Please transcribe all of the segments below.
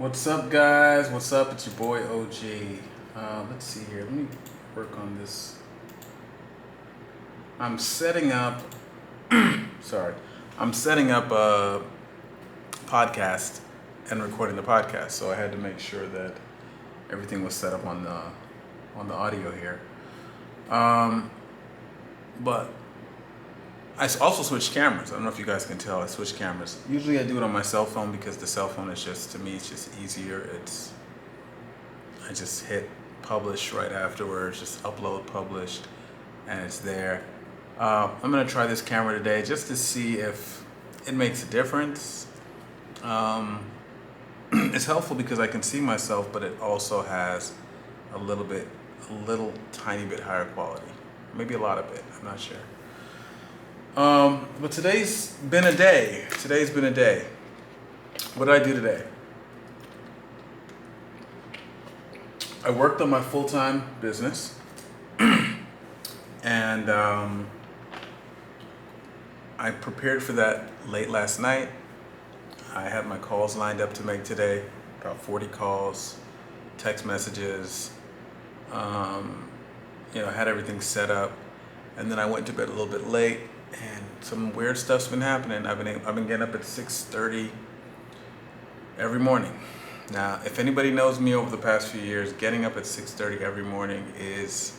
What's up, guys? What's up? It's your boy OG. Let's see here. Let me work on this. I'm setting up. Sorry, I'm setting up a podcast and recording the podcast. So I had to make sure that everything was set up on the audio here. But I also switched cameras. I don't know if you guys can tell. I switched cameras. Usually I do it on my cell phone because the cell phone is just, to me, it's just easier. I just hit publish right afterwards, just upload, published, and it's there. I'm gonna try this camera today just to see if it makes a difference. It's helpful because I can see myself, but it also has a little tiny bit higher quality. Maybe a lot of it, I'm not sure. But today's been a day. What did I do today? I worked on my full-time business, and I prepared for that late last night. I had my calls lined up to make today, about 40 calls, text messages, I had everything set up, and then I went to bed a little bit late, and some weird stuff's been happening. I've been getting up at 6:30 every morning. Now, if anybody knows me over the past few years, getting up at 6:30 every morning is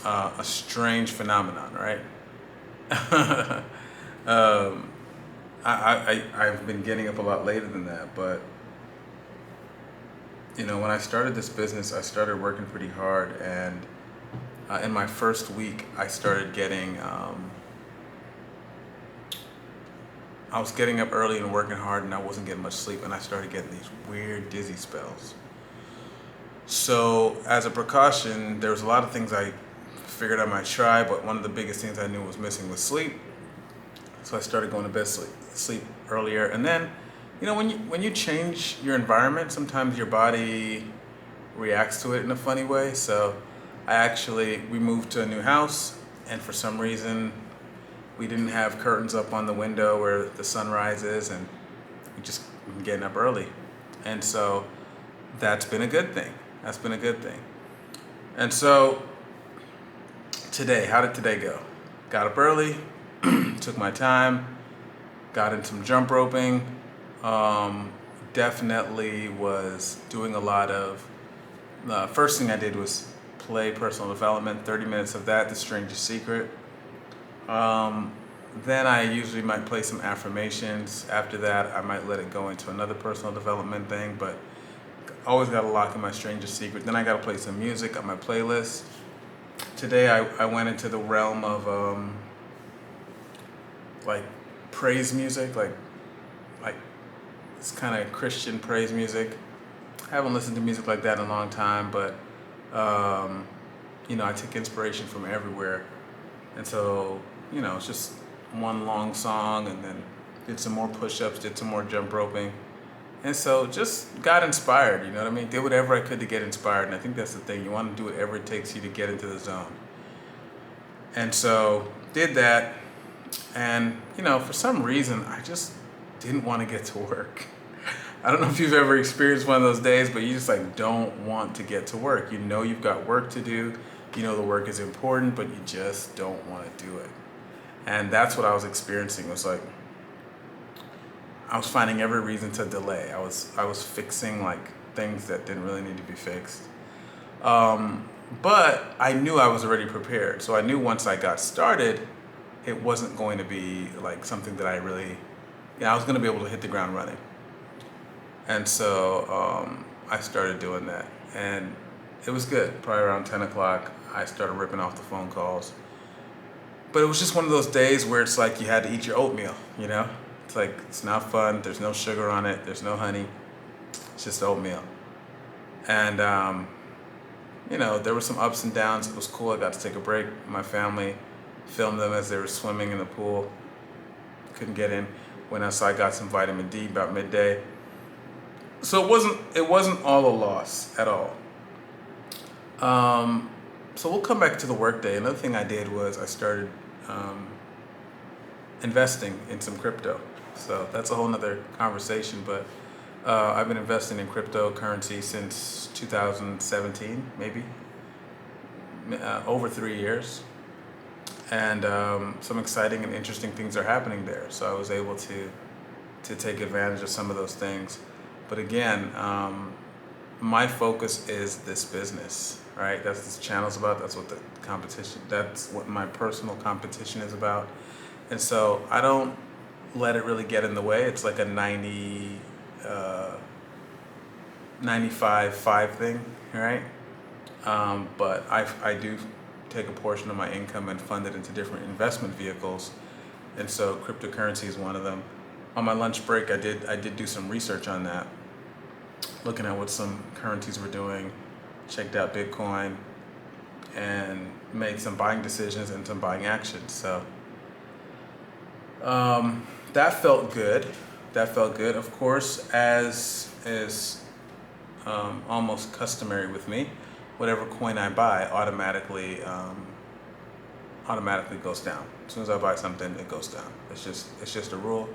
a strange phenomenon, right? I've been getting up a lot later than that, but when I started this business, I started working pretty hard, and in my first week, I started getting. I was getting up early and working hard, and I wasn't getting much sleep, and I started getting these weird dizzy spells. So, as a precaution, there was a lot of things I figured I might try, but one of the biggest things I knew was missing was sleep. So I started going to bed sleep earlier, and then, when you change your environment, sometimes your body reacts to it in a funny way. So, we moved to a new house, and for some reason, we didn't have curtains up on the window where the sun rises, and we just been getting up early. And so that's been a good thing. And so today, how did today go? Got up early, took my time, got in some jump roping, definitely was doing a lot of, first thing I did was play personal development, 30 minutes of that, The Strangest Secret. Then I usually might play some affirmations. After that, I might let it go into another personal development thing, but always got to lock in my Strangest Secret. Then I got to play some music on my playlist. Today I went into the realm of like praise music, like this kind of Christian praise music. I haven't listened to music like that in a long time, but I take inspiration from everywhere. And so, it's just one long song, and then did some more push-ups, did some more jump roping. And so just got inspired, you know what I mean? Did whatever I could to get inspired. And I think that's the thing. You want to do whatever it takes you to get into the zone. And so did that. And, for some reason, I just didn't want to get to work. I don't know if you've ever experienced one of those days, but you just don't want to get to work. You've got work to do. The work is important, but you just don't want to do it. And that's what I was experiencing. It was like I was finding every reason to delay. I was fixing things that didn't really need to be fixed. But I knew I was already prepared. So I knew once I got started, it wasn't going to be something that I really, I was going to be able to hit the ground running. And so I started doing that. And it was good. Probably around 10 o'clock, I started ripping off the phone calls. But it was just one of those days where it's like you had to eat your oatmeal, It's it's not fun. There's no sugar on it. There's no honey. It's just oatmeal. And, there were some ups and downs. It was cool. I got to take a break. My family filmed them as they were swimming in the pool. Couldn't get in. Went outside, got some vitamin D about midday. So it wasn't all a loss at all. So we'll come back to the work day. Another thing I did was I started investing in some crypto. So that's a whole nother conversation, but I've been investing in cryptocurrency since 2017, maybe over 3 years, and some exciting and interesting things are happening there. So I was able to take advantage of some of those things. But again, my focus is this business, right? That's what this channel's about. That's what the competition. That's what my personal competition is about. And so I don't let it really get in the way. It's like a 95-5 thing, right? But I do take a portion of my income and fund it into different investment vehicles. And so cryptocurrency is one of them. On my lunch break, I did do some research on that, looking at what some currencies were doing, checked out Bitcoin, and made some buying decisions and some buying actions. So that felt good. That felt good. Of course, as is almost customary with me, whatever coin I buy automatically goes down. As soon as I buy something, it goes down. It's just a rule.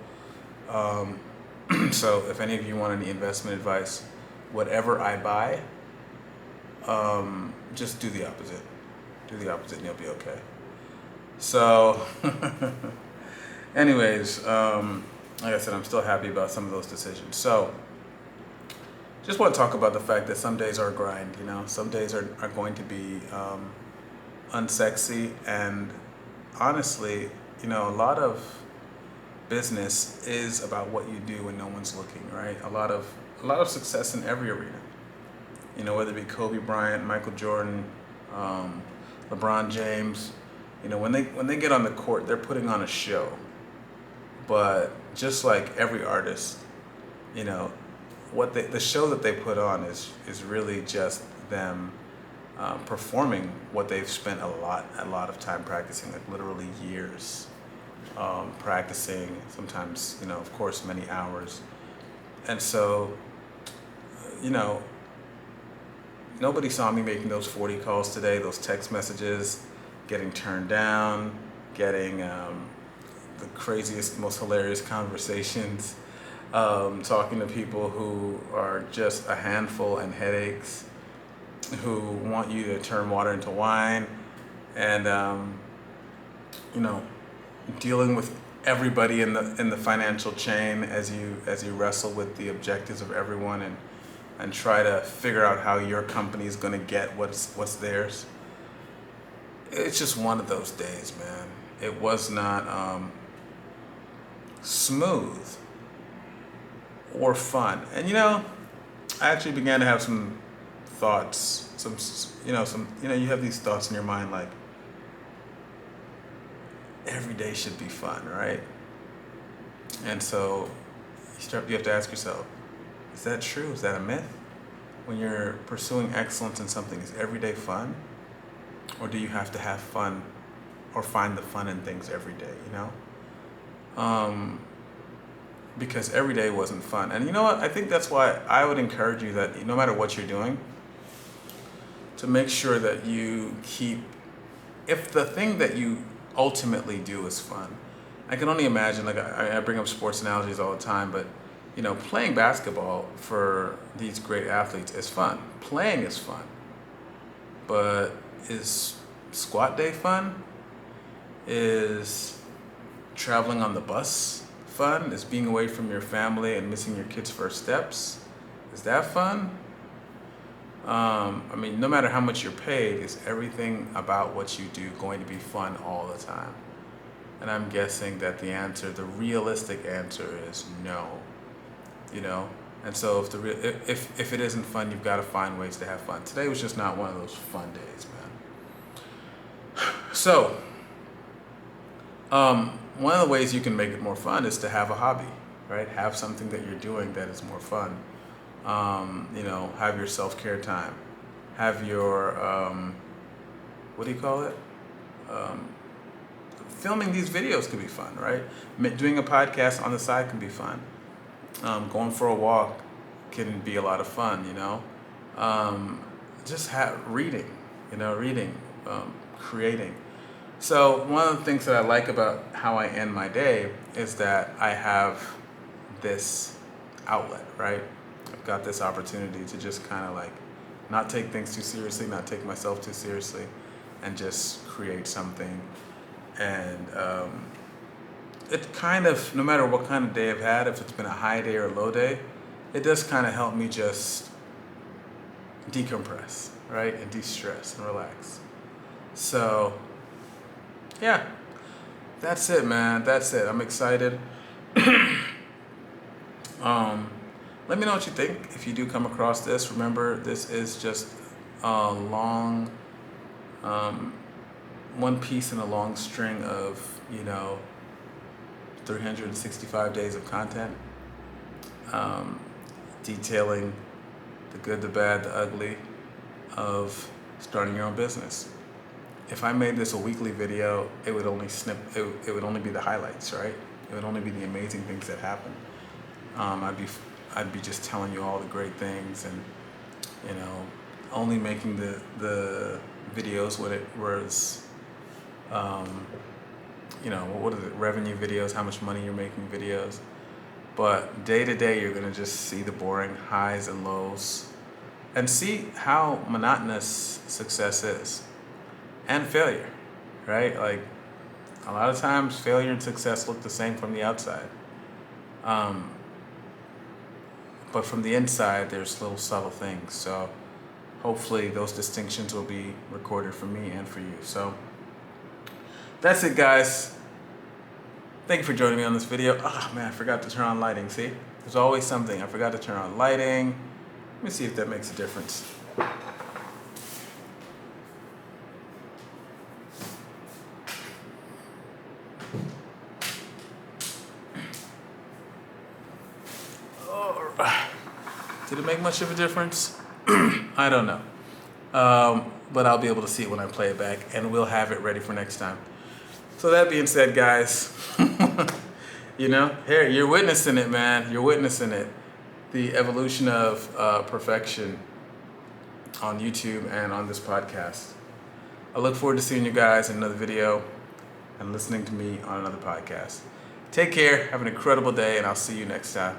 So if any of you want any investment advice, whatever I buy, just do the opposite. Do the opposite and you'll be okay. So anyways, like I said, I'm still happy about some of those decisions. So just want to talk about the fact that some days are a grind, you know. Some days are going to be unsexy, and honestly, you know, a lot of business is about what you do when no one's looking, right? A lot of success in every arena. You know, whether it be Kobe Bryant, Michael Jordan, LeBron James, you know, when they get on the court, they're putting on a show. But just like every artist, you know, the show that they put on is really just them performing what they've spent a lot of time practicing, like literally years practicing. Sometimes, you know, of course, many hours. And so, you know, nobody saw me making those 40 calls today, those text messages, getting turned down, getting the craziest, most hilarious conversations, talking to people who are just a handful and headaches, who want you to turn water into wine, and you know, dealing with everybody in the financial chain as you wrestle with the objectives of everyone and try to figure out how your company is going to get what's theirs. It's just one of those days, man. It was not smooth or fun. And you know, I actually began to have some thoughts, you have these thoughts in your mind like, every day should be fun, right? And so you have to ask yourself, is that true? Is that a myth? When you're pursuing excellence in something, is every day fun? Or do you have to have fun or find the fun in things every day, you know? Because every day wasn't fun. And you know what? I think that's why I would encourage you that no matter what you're doing, to make sure that you keep, if the thing that you ultimately do is fun. I can only imagine, like I bring up sports analogies all the time, but you know, playing basketball for these great athletes is fun. Playing is fun. But is squat day fun? Is traveling on the bus fun? Is being away from your family and missing your kids' first steps? Is that fun? I mean, no matter how much you're paid, is everything about what you do going to be fun all the time? And I'm guessing that the realistic answer is no. You know, and so if it isn't fun, you've got to find ways to have fun. Today was just not one of those fun days, man. So, one of the ways you can make it more fun is to have a hobby, right? Have something that you're doing that is more fun. You know, have your self-care time. Have your, what do you call it? Filming these videos could be fun, right? Doing a podcast on the side can be fun. Going for a walk can be a lot of fun, you know. Just reading, creating. So one of the things that I like about how I end my day is that I have this outlet, right? got this opportunity to just kind of like not take things too seriously, not take myself too seriously, and just create something. And it kind of, no matter what kind of day I've had, if it's been a high day or a low day, it does kind of help me just decompress, right? And de-stress and relax. So, yeah, that's it, man. That's it. I'm excited. Let me know what you think. If you do come across this, remember this is just a long, one piece in a long string of, 365 days of content, detailing the good, the bad, the ugly of starting your own business. If I made this a weekly video, it would only it would only be the highlights, right? It would only be the amazing things that happen. I'd be just telling you all the great things, and only making the videos when it was what is it, revenue videos, how much money you're making videos. But day to day, you're gonna just see the boring highs and lows, and see how monotonous success is, and failure, right? Like, a lot of times failure and success look the same from the outside. But from the inside, there's little subtle things. So hopefully those distinctions will be recorded for me and for you. So that's it, guys. Thank you for joining me on this video. Oh man, I forgot to turn on lighting. See, there's always something. I forgot to turn on lighting. Let me see if that makes a difference. Did it make much of a difference? I don't know. But I'll be able to see it when I play it back, and we'll have it ready for next time. So that being said, guys, here, you're witnessing it, man. You're witnessing it. The evolution of perfection on YouTube and on this podcast. I look forward to seeing you guys in another video and listening to me on another podcast. Take care. Have an incredible day, and I'll see you next time.